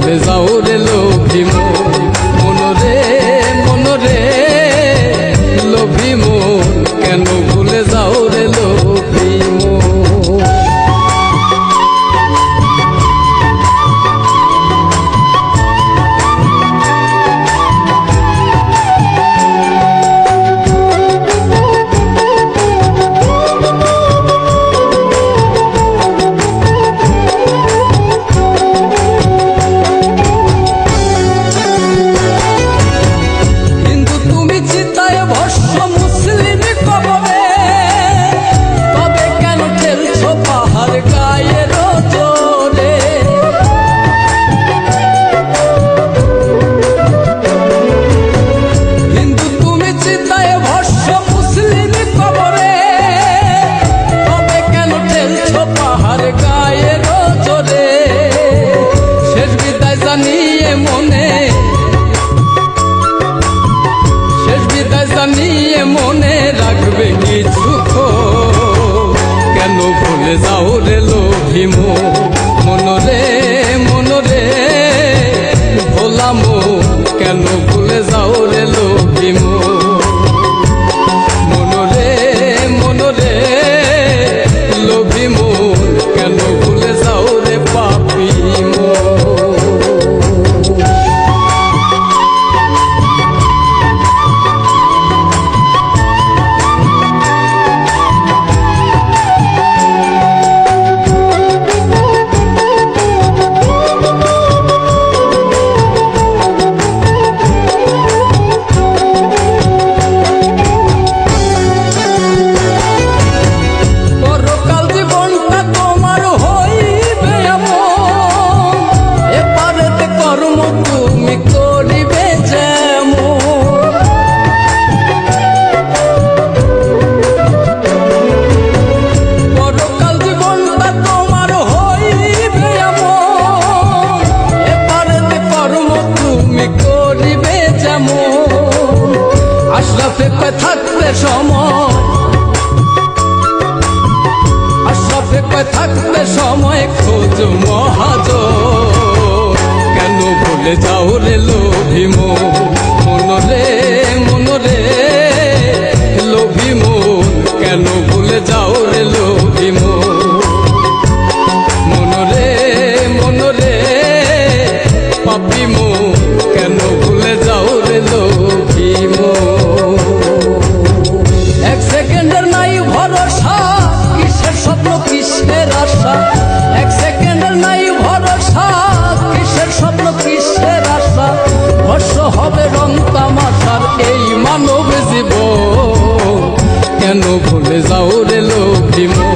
ভুলে যাও রে লোভী মন রে লোভী মন কেন ভুলে যাও রে লোভী মন। মনে রাখবে কিছু কেন ভুলে যাও রে লোভী মন রে ভোলা মন কেন ভুলে যাও রে লোভী মন রে লোভী মন কেন ভুলে যাও রে পাপী আশরাফে কয় থাকতে সময় খোঁজ মহাজন কেন ভুলে যাও রে লোভী মন রে লোভী মন কেন ভুলে যাও রে লোভী মন রে পাপী মন কেন ভুলে যাও রে লোভী মন। এক সেকেন্ডের নাই ভরসা কিসের স্বপ্ন কিসের আশা, এক সেকেন্ডের নাই ভরসা কিসের স্বপ্ন কিসের আশা, ভস্ম হবে রং তামাশার এই মানব জীবন কেন ভুলে যাও রে লোভী মন।